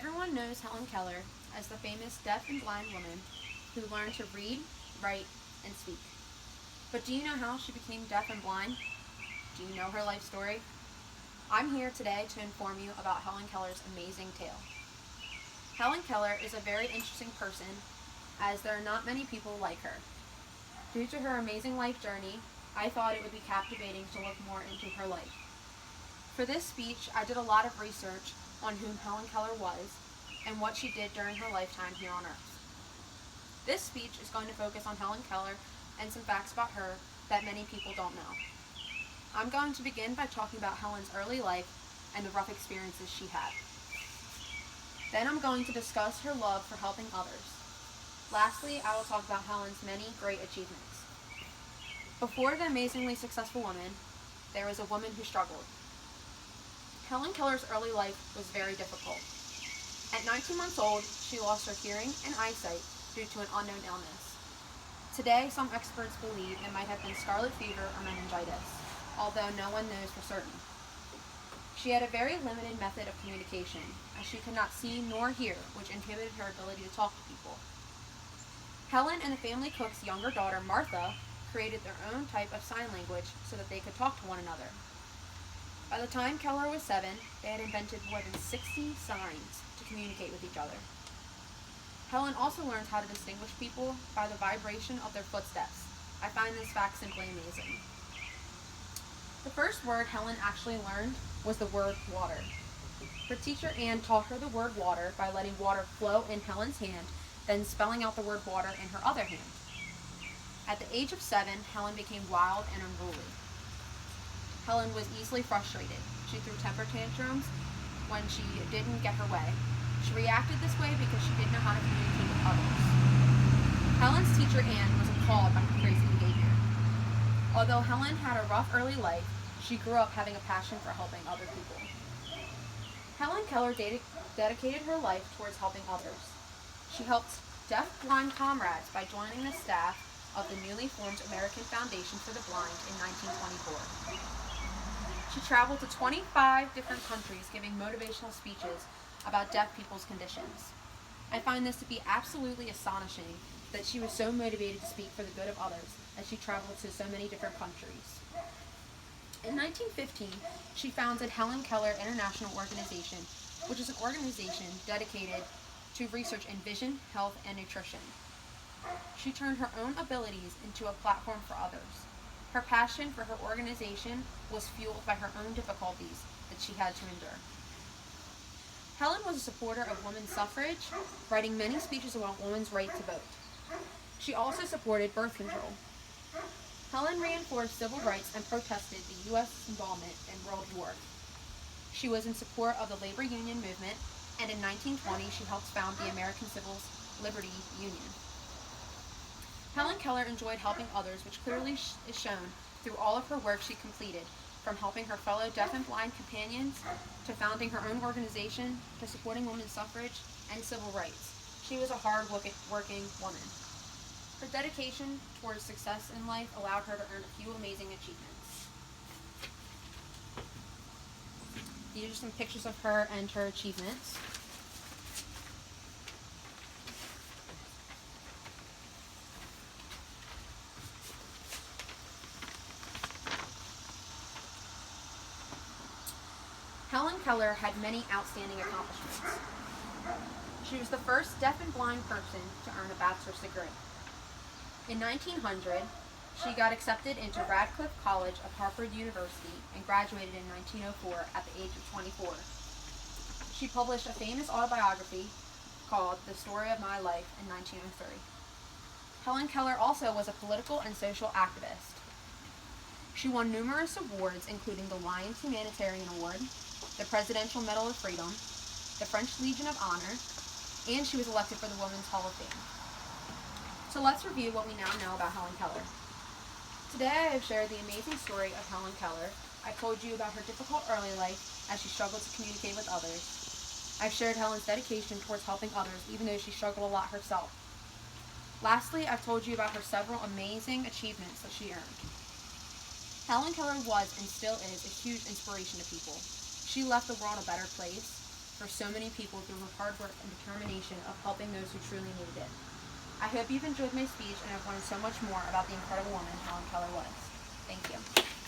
Everyone knows Helen Keller as the famous deaf and blind woman who learned to read, write, and speak. But do you know how she became deaf and blind? Do you know her life story? I'm here today to inform you about Helen Keller's amazing tale. Helen Keller is a very interesting person, as there are not many people like her. Due to her amazing life journey, I thought it would be captivating to look more into her life. For this speech, I did a lot of research on who Helen Keller was and what she did during her lifetime here on Earth. This speech is going to focus on Helen Keller and some facts about her that many people don't know. I'm going to begin by talking about Helen's early life and the rough experiences she had. Then I'm going to discuss her love for helping others. Lastly, I will talk about Helen's many great achievements. Before the amazingly successful woman, there was a woman who struggled. Helen Keller's early life was very difficult. At 19 months old, she lost her hearing and eyesight due to an unknown illness. Today, some experts believe it might have been scarlet fever or meningitis, although no one knows for certain. She had a very limited method of communication, as she could not see nor hear, which inhibited her ability to talk to people. Helen and the family cook's younger daughter, Martha, created their own type of sign language so that they could talk to one another. By the time Keller was 7, they had invented more than 60 signs to communicate with each other. Helen also learned how to distinguish people by the vibration of their footsteps. I find this fact simply amazing. The first word Helen actually learned was the word water. Her teacher Anne taught her the word water by letting water flow in Helen's hand, then spelling out the word water in her other hand. At the age of 7, Helen became wild and unruly. Helen was easily frustrated. She threw temper tantrums when she didn't get her way. She reacted this way because she didn't know how to communicate with others. Helen's teacher Anne was appalled by her crazy behavior. Although Helen had a rough early life, she grew up having a passion for helping other people. Helen Keller dedicated her life towards helping others. She helped deaf-blind comrades by joining the staff of the newly formed American Foundation for the Blind in 1924. She traveled to 25 different countries giving motivational speeches about deaf people's conditions. I find this to be absolutely astonishing that she was so motivated to speak for the good of others as she traveled to so many different countries. In 1915, she founded Helen Keller International Organization, which is an organization dedicated to research in vision, health, and nutrition. She turned her own abilities into a platform for others. Her passion for her organization was fueled by her own difficulties that she had to endure. Helen was a supporter of women's suffrage, writing many speeches about women's right to vote. She also supported birth control. Helen reinforced civil rights and protested the U.S. involvement in World War. She was in support of the labor union movement, and in 1920 she helped found the American Civil Liberties Union. Helen Keller enjoyed helping others, which clearly is shown through all of her work she completed, from helping her fellow deaf and blind companions, to founding her own organization, to supporting women's suffrage and civil rights. She was a hard-working woman. Her dedication towards success in life allowed her to earn a few amazing achievements. These are some pictures of her and her achievements. Helen Keller had many outstanding accomplishments. She was the first deaf and blind person to earn a bachelor's degree. In 1900, she got accepted into Radcliffe College of Harvard University and graduated in 1904 at the age of 24. She published a famous autobiography called The Story of My Life in 1903. Helen Keller also was a political and social activist. She won numerous awards, including the Lions Humanitarian Award, the Presidential Medal of Freedom, the French Legion of Honor, and she was elected for the Women's Hall of Fame. So let's review what we now know about Helen Keller. Today I have shared the amazing story of Helen Keller. I've told you about her difficult early life as she struggled to communicate with others. I've shared Helen's dedication towards helping others, even though she struggled a lot herself. Lastly, I've told you about her several amazing achievements that she earned. Helen Keller was and still is a huge inspiration to people. She left the world a better place. for so many people through her hard work and determination of helping those who truly needed it. I hope you've enjoyed my speech and have learned so much more about the incredible woman Helen Keller was. Thank you.